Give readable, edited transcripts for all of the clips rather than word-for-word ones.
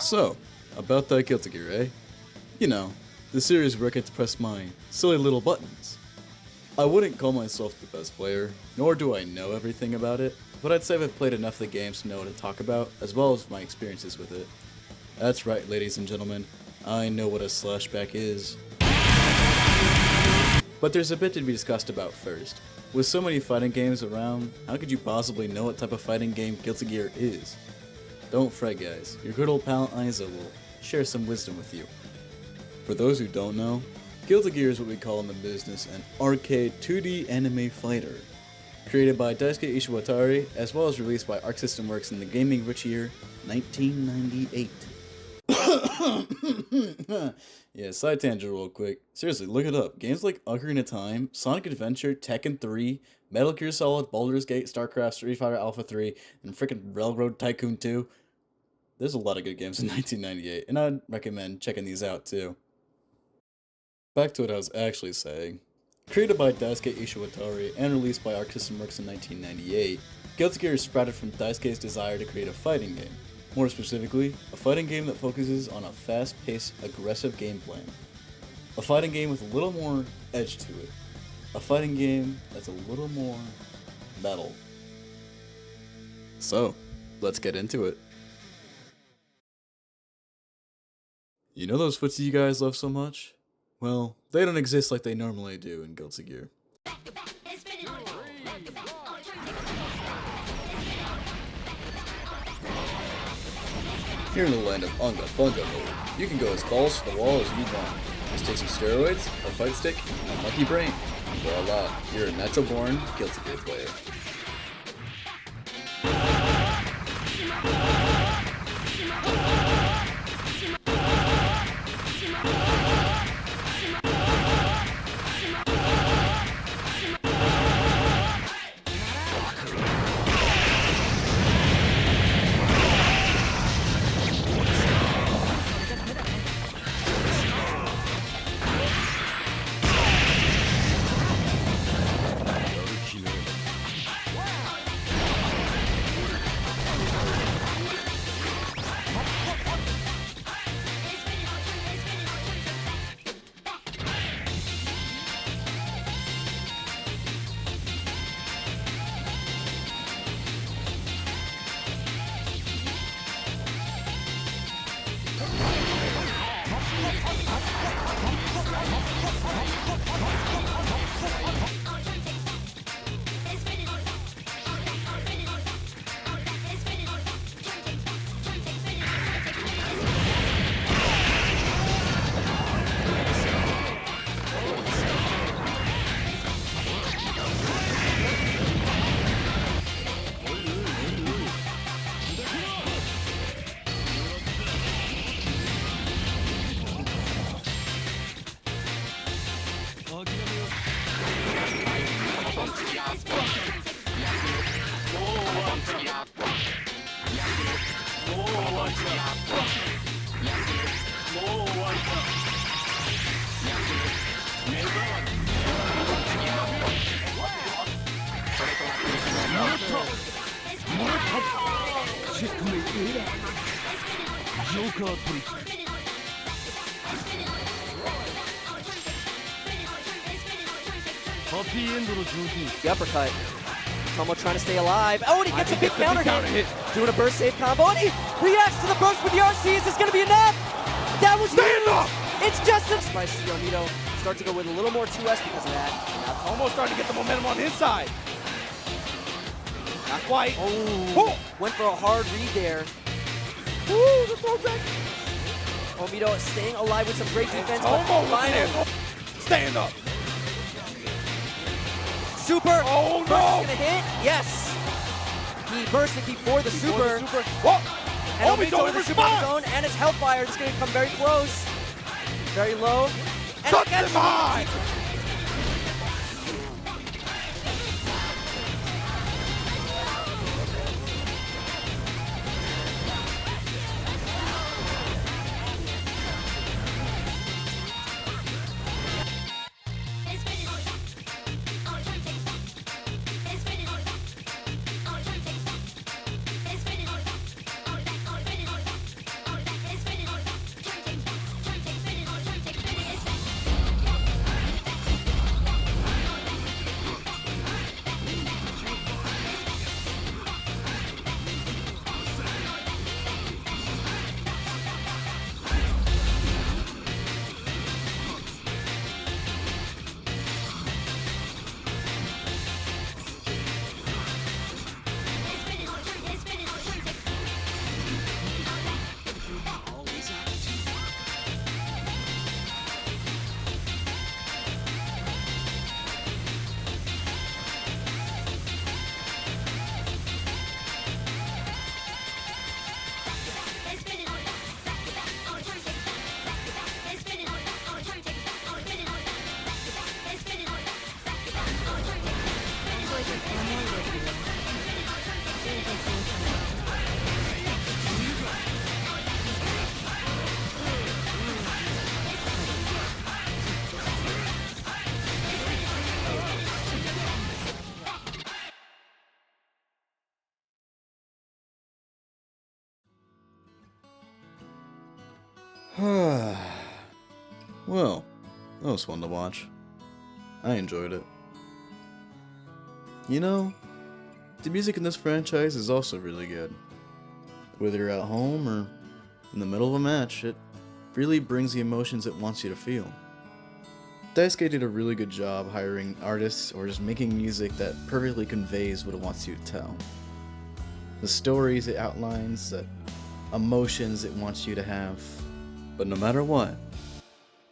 So, about that Guilty Gear, eh? You know, the series where I get to press my silly little buttons. I wouldn't call myself the best player, nor do I know everything about it, but I'd say I've played enough of the games to know what to talk about, as well as my experiences with it. That's right, ladies and gentlemen, I know what a slashback is. But there's a bit to be discussed about first. With so many fighting games around, how could you possibly know what type of fighting game Guilty Gear is? Don't fret guys, your good old pal Aiza will share some wisdom with you. For those who don't know, Guilty Gear is what we call in the business an arcade 2D anime fighter. Created by Daisuke Ishiwatari, as well as released by Arc System Works in the gaming-rich year 1998. Yeah, side tangent real quick. Seriously, look it up. Games like Ocarina of Time, Sonic Adventure, Tekken 3, Metal Gear Solid, Baldur's Gate, StarCraft, Street Fighter Alpha 3, and frickin' Railroad Tycoon 2. There's a lot of good games in 1998, and I'd recommend checking these out too. Back to what I was actually saying. Created by Daisuke Ishiwatari and released by Arc System Works in 1998, Guilty Gear is sprouted from Daisuke's desire to create a fighting game. More specifically, a fighting game that focuses on a fast-paced, aggressive game plan. A fighting game with a little more edge to it. A fighting game that's a little more metal. So, let's get into it. You know those footsie you guys love so much? Well, they don't exist like they normally do in Guilty Gear. Here in the land of Unga Bunga mode, you can go as balls to the wall as you want. Just take some steroids, a fight stick, and a monkey brain. Voila, you're a natural born Guilty Gear player. The uppercut. Tomo trying to stay alive. Oh, and he gets a big counter hit. Doing a burst save combo, and he reacts to the burst with the RC. Is this going to be enough? That was huge. It's just a... By Yomito. Start to go with a little more 2S because of that. Now Tomo starting to get the momentum on his side. Not quite. Oh, went for a hard read there. Ooh, the throw back. Yomito staying alive with some great defense. Finally. Stand up. Super. Oh no! Burst is gonna hit. Yes. He bursted before the super. What? And Obito with the super zone and his Hellfire is gonna come very close. Very low. And touch him high! Well, that was fun to watch. I enjoyed it. You know, the music in this franchise is also really good. Whether you're at home or in the middle of a match, it really brings the emotions it wants you to feel. Daisuke did a really good job hiring artists or just making music that perfectly conveys what it wants you to tell. The stories it outlines, the emotions it wants you to have. But no matter what,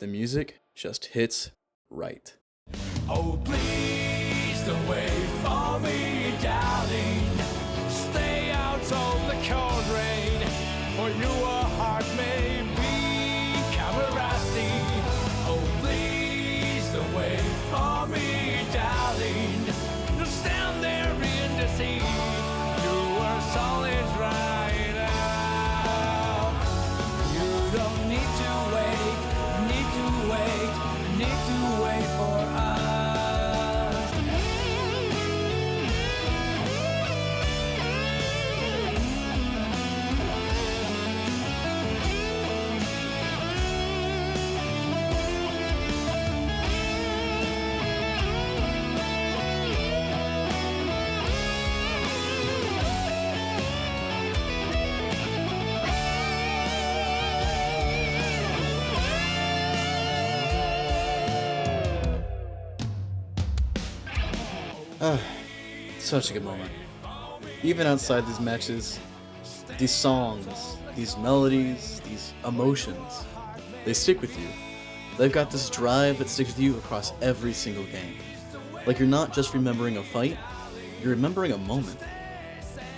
the music just hits right. Oh, please don't wait for me, darling. Stay out on the cold rain, for your heart may become rusty. Oh, please don't wait for me, darling. Don't stand there in deceit. Your soul is right now. You don't need to wait, need to wait, need to wait for us. Such a good moment. Even outside these matches, these songs, these melodies, these emotions, they stick with you. They've got this drive that sticks with you across every single game. Like you're not just remembering a fight, you're remembering a moment.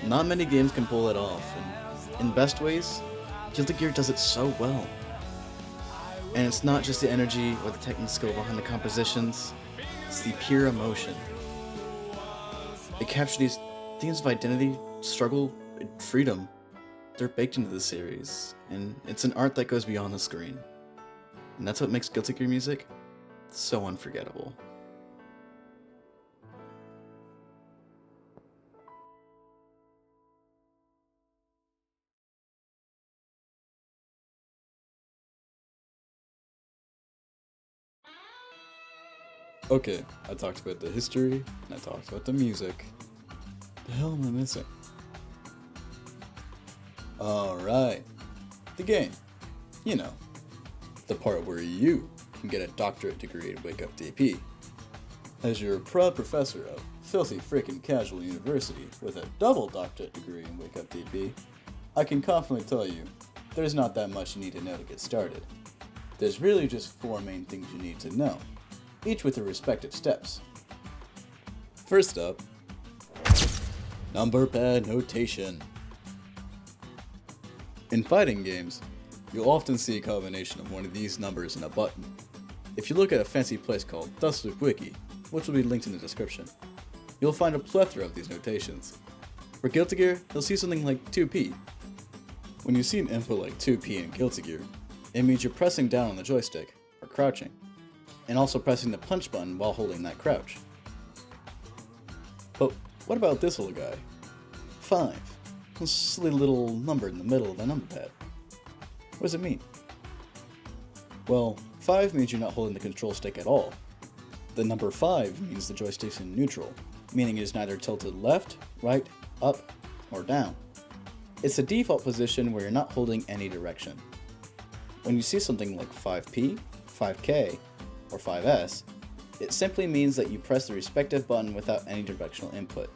Not many games can pull it off, and in best ways, Guilty Gear does it so well. And it's not just the energy or the technical skill behind the compositions, it's the pure emotion. They capture these themes of identity, struggle, and freedom. They're baked into the series, and it's an art that goes beyond the screen. And that's what makes Guilty Gear music so unforgettable. Okay, I talked about the history, and I talked about the music. The hell am I missing? Alright, the game. You know, the part where you can get a doctorate degree in Wake Up DP. As your proud professor of filthy frickin' casual university with a double doctorate degree in Wake Up DP, I can confidently tell you, there's not that much you need to know to get started. There's really just 4 main things you need to know, each with their respective steps. First up, number pad notation. In fighting games, you'll often see a combination of one of these numbers and a button. If you look at a fancy place called Dustloop Wiki, which will be linked in the description, you'll find a plethora of these notations. For Guilty Gear, you'll see something like 2P. When you see an input like 2P in Guilty Gear, it means you're pressing down on the joystick, or crouching, and also pressing the punch button while holding that crouch. But what about this little guy? 5. A silly little number in the middle of the number pad. What does it mean? Well, 5 means you're not holding the control stick at all. The number 5 means the joystick's in neutral, meaning it is neither tilted left, right, up, or down. It's the default position where you're not holding any direction. When you see something like 5P, 5K, or 5S, it simply means that you press the respective button without any directional input.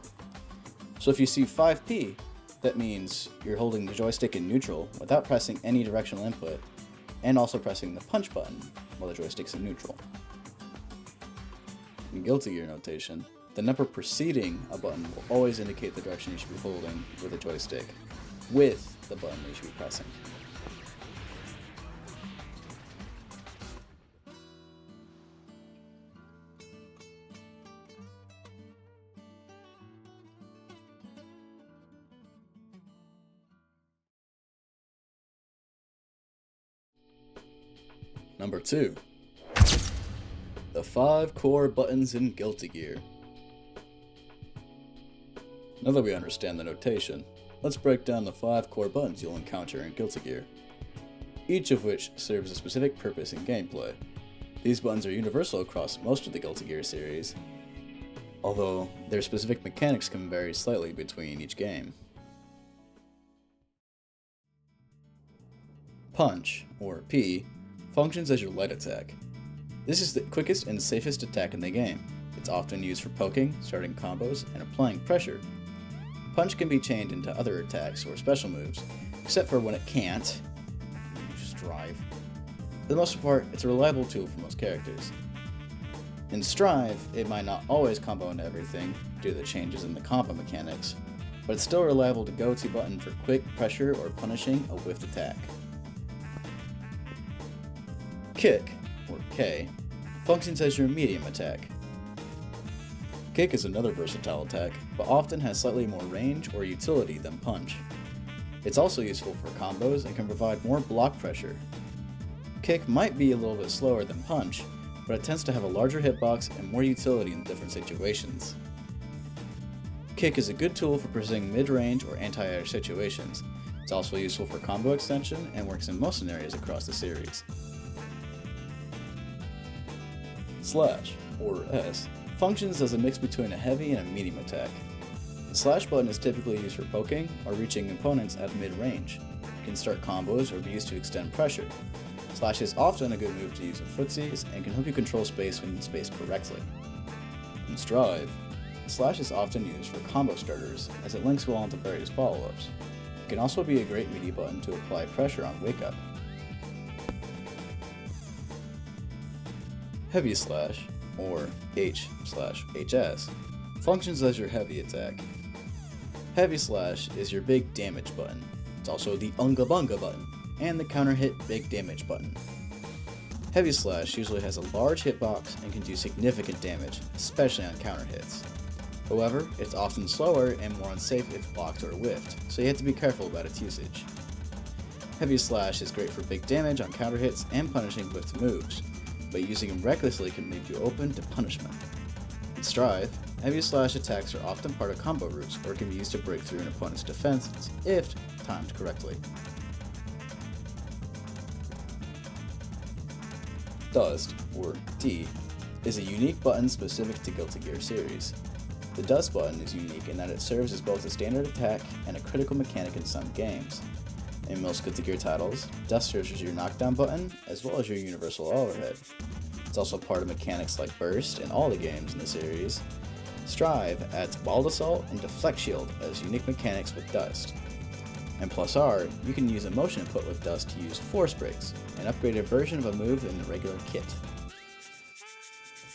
So if you see 5P, that means you're holding the joystick in neutral without pressing any directional input, and also pressing the punch button while the joystick's in neutral. In Guilty Gear notation, the number preceding a button will always indicate the direction you should be holding with the joystick, with the button you should be pressing. Number 2. The 5 core buttons in Guilty Gear. Now that we understand the notation, let's break down the 5 core buttons you'll encounter in Guilty Gear. each of which serves a specific purpose in gameplay. These buttons are universal across most of the Guilty Gear series, although their specific mechanics can vary slightly between each game. Punch, or P, functions as your light attack. This is the quickest and safest attack in the game. It's often used for poking, starting combos, and applying pressure. Punch can be chained into other attacks or special moves, except for when it can't. Strive. For the most part, it's a reliable tool for most characters. In Strive, it might not always combo into everything due to the changes in the combo mechanics, but it's still a reliable to go-to button for quick pressure or punishing a whiffed attack. Kick, or K, functions as your medium attack. Kick is another versatile attack, but often has slightly more range or utility than Punch. It's also useful for combos and can provide more block pressure. Kick might be a little bit slower than Punch, but it tends to have a larger hitbox and more utility in different situations. Kick is a good tool for pursuing mid-range or anti-air situations. It's also useful for combo extension and works in most scenarios across the series. Slash, or S, functions as a mix between a heavy and a medium attack. The slash button is typically used for poking or reaching opponents at mid-range. It can start combos or be used to extend pressure. Slash is often a good move to use in footsies and can help you control space when spaced correctly. In Strive, slash is often used for combo starters as it links well into various follow-ups. It can also be a great media button to apply pressure on wake up. Heavy Slash, or H/HS, functions as your heavy attack. Heavy Slash is your big damage button. It's also the Unga Bunga button, and the counter hit big damage button. Heavy Slash usually has a large hitbox and can do significant damage, especially on counter hits. However, it's often slower and more unsafe if blocked or whiffed, so you have to be careful about its usage. Heavy Slash is great for big damage on counter hits and punishing whiffed moves, but using them recklessly can leave you open to punishment. In Strive, Heavy Slash attacks are often part of combo routes or can be used to break through an opponent's defenses if timed correctly. Dust, or D, is a unique button specific to Guilty Gear series. The Dust button is unique in that it serves as both a standard attack and a critical mechanic in some games. In most Guilty Gear titles, Dust serves as your knockdown button as well as your universal overhead. It's also part of mechanics like Burst in all the games in the series. Strive adds Bald Assault and Deflect Shield as unique mechanics with Dust. In Plus R, you can use a motion input with Dust to use Force Breaks, an upgraded version of a move in the regular kit.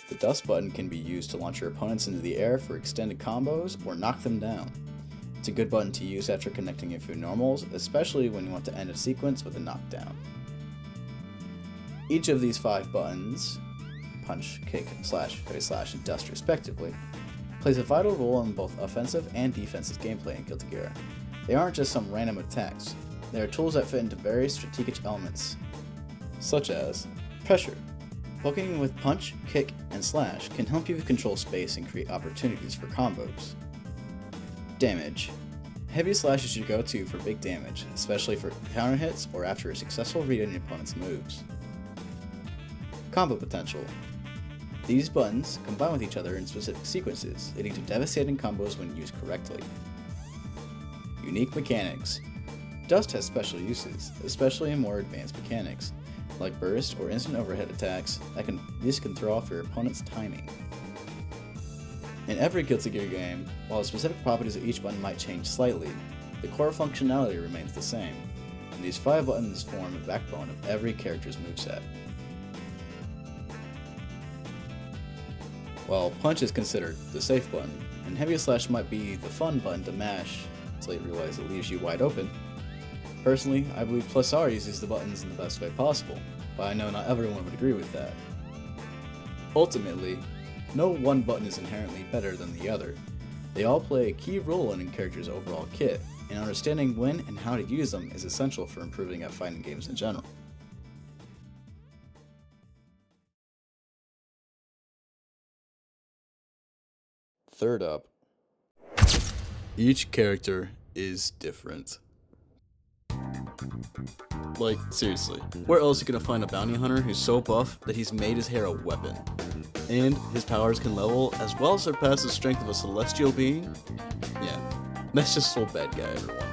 The Dust button can be used to launch your opponents into the air for extended combos or knock them down. It's a good button to use after connecting a few normals, especially when you want to end a sequence with a knockdown. Each of these 5 buttons, Punch, Kick, Slash, Heavy Slash, and Dust respectively, plays a vital role in both offensive and defensive gameplay in Guilty Gear. They aren't just some random attacks, they are tools that fit into various strategic elements, such as pressure. Poking with Punch, Kick, and Slash can help you control space and create opportunities for combos. Damage. Heavy Slash is your go-to for big damage, especially for counter hits or after a successful read on your opponent's moves. Combo potential. These buttons combine with each other in specific sequences, leading to devastating combos when used correctly. Unique mechanics. Dust has special uses, especially in more advanced mechanics, like burst or instant overhead attacks these can throw off your opponent's timing. In every Guilty Gear game, while the specific properties of each button might change slightly, the core functionality remains the same, and these 5 buttons form the backbone of every character's moveset. While Punch is considered the safe button, and Heavy Slash might be the fun button to mash until you realize it leaves you wide open, personally, I believe Plus R uses the buttons in the best way possible, but I know not everyone would agree with that. Ultimately, no one button is inherently better than the other. They all play a key role in a character's overall kit, and understanding when and how to use them is essential for improving at fighting games in general. Third up, each character is different. Like, seriously, where else are you gonna find a bounty hunter who's so buff that he's made his hair a weapon? And his powers can level as well as surpass the strength of a celestial being? Yeah, that's just so bad guy, everyone.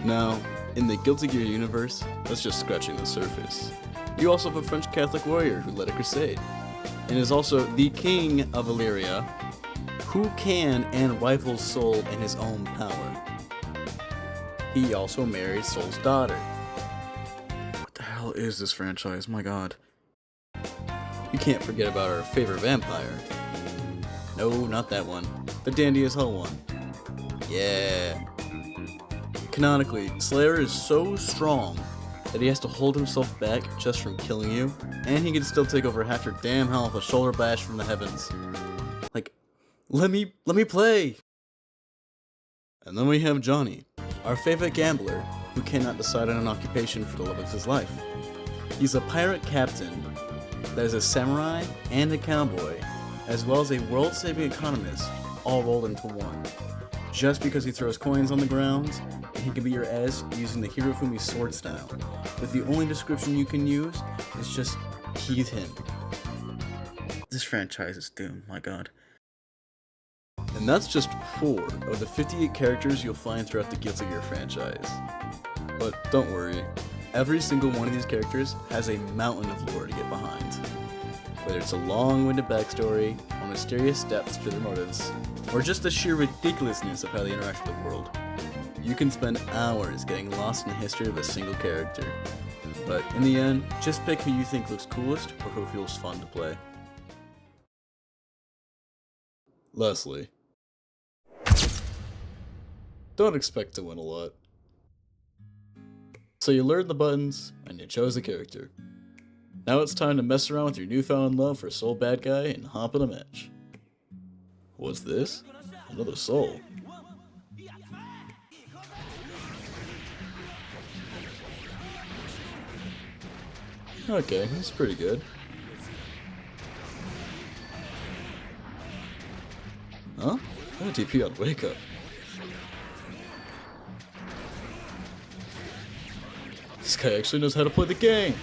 Now, in the Guilty Gear universe, that's just scratching the surface. You also have a French Catholic warrior who led a crusade, and is also the king of Illyria, who can and rifles Soul in his own power. He also married Soul's daughter. What the hell is this franchise? My god. You can't forget about our favorite vampire. No, not that one. The dandy as hell one. Yeah. Canonically, Slayer is so strong that he has to hold himself back just from killing you, and he can still take over half your damn health with a shoulder bash from the heavens. Like, let me play! And then we have Johnny, our favorite gambler, who cannot decide on an occupation for the love of his life. He's a pirate captain that is a samurai and a cowboy, as well as a world-saving economist, all rolled into one. Just because he throws coins on the ground, and he can beat your ass using the Hirofumi sword style, with the only description you can use is just heath him. This franchise is doomed, my god. And that's just 4 of the 58 characters you'll find throughout the Guilty Gear franchise. But don't worry, every single one of these characters has a mountain of lore to get behind. Whether it's a long-winded backstory, or mysterious depths to their motives, or just the sheer ridiculousness of how they interact with the world, you can spend hours getting lost in the history of a single character. But in the end, just pick who you think looks coolest or who feels fun to play. Leslie. Don't expect to win a lot. So you learned the buttons, and you chose a character. Now it's time to mess around with your newfound love for Soul Bad Guy and hop in a match. What's this? Another soul. Okay, that's pretty good. Huh? Oh, TP on Wake Up. This guy actually knows how to play the game.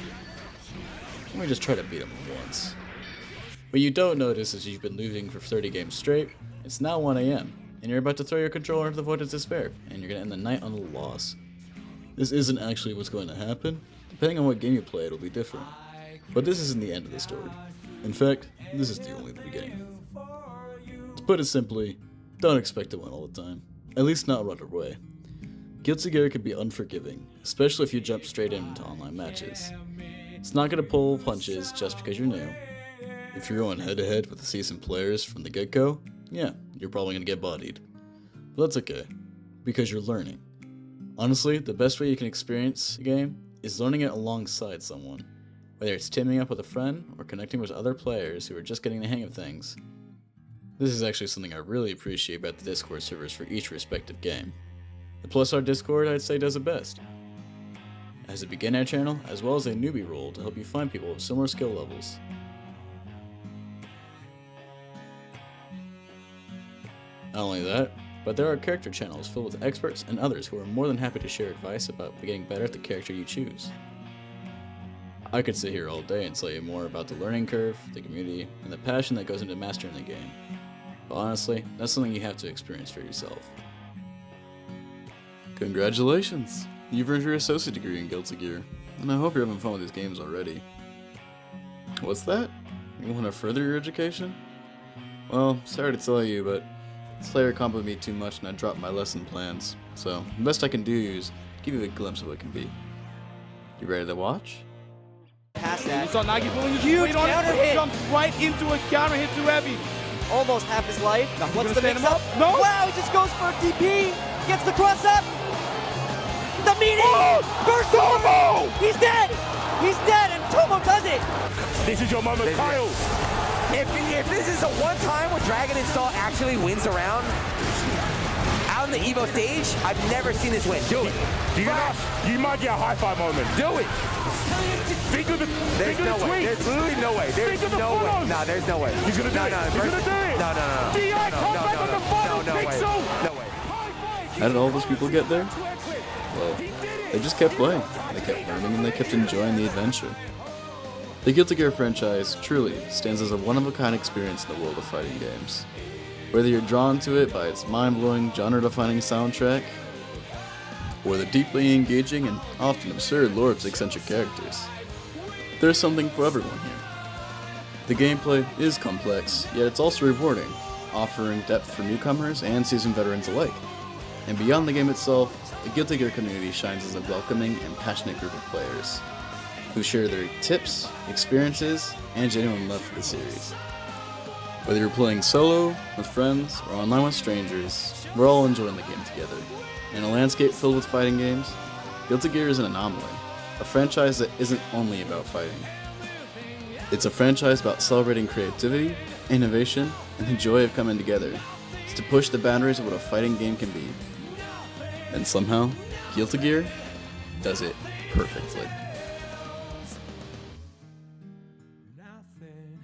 Let me just try to beat him once. What you don't notice is you've been losing for 30 games straight. It's now 1 AM, and you're about to throw your controller into the void of despair, and you're gonna end the night on a loss. This isn't actually what's going to happen. Depending on what game you play, it'll be different. But this isn't the end of the story. In fact, this is only the beginning. To put it simply, don't expect to win all the time. At least not right away. Guilty Gear can be unforgiving, especially if you jump straight into online matches. It's not going to pull punches just because you're new. If you're going head to head with the seasoned players from the get-go, yeah, you're probably going to get bodied. But that's okay, because you're learning. Honestly, the best way you can experience a game is learning it alongside someone, whether it's teaming up with a friend or connecting with other players who are just getting the hang of things. This is actually something I really appreciate about the Discord servers for each respective game. The Plus R Discord, I'd say, does it best. It has a beginner channel as well as a newbie role to help you find people with similar skill levels. Not only that, but there are character channels filled with experts and others who are more than happy to share advice about getting better at the character you choose. I could sit here all day and tell you more about the learning curve, the community, and the passion that goes into mastering the game. But honestly, that's something you have to experience for yourself. Congratulations! You've earned your associate degree in Guilty Gear, and I hope you're having fun with these games already. What's that? You want to further your education? Well, sorry to tell you, but Slayer complimented me too much and I dropped my lesson plans, so the best I can do is give you a glimpse of what it can be. You ready to watch? Past that. You saw Nagi pulling his Huge weight on counter it, hit. jumps right into a counter hit too heavy. Almost half his life. Now, he's What's gonna the stand him mix-up? up. No. Wow, he just goes for a DP. Gets the cross up. The meaning. Oh, First Tomo! He's dead. He's dead, and Tomo does it. This is your moment, Kyle. If this is a one time where Dragon Install actually wins around out on the Evo stage, I've never seen this win. Do it. You might get a high five moment. Do it. Think of the There's no way. tweet. There's literally no way. There's Think of the no way. photos. No, there's no way. He's gonna do it. He's gonna do it. No. DI comes back on the final No way. pixel. No way. How did all those people get there? Well, they just kept playing, they kept learning, and they kept enjoying the adventure. The Guilty Gear franchise truly stands as a one-of-a-kind experience in the world of fighting games. Whether you're drawn to it by its mind-blowing, genre-defining soundtrack, or the deeply engaging and often absurd lore of its eccentric characters, there's something for everyone here. The gameplay is complex, yet it's also rewarding, offering depth for newcomers and seasoned veterans alike. And beyond the game itself, the Guilty Gear community shines as a welcoming and passionate group of players who share their tips, experiences, and genuine love for the series. Whether you're playing solo, with friends, or online with strangers, we're all enjoying the game together. In a landscape filled with fighting games, Guilty Gear is an anomaly, a franchise that isn't only about fighting. It's a franchise about celebrating creativity, innovation, and the joy of coming together to push the boundaries of what a fighting game can be. And somehow, Guilty Gear does it perfectly. Nothing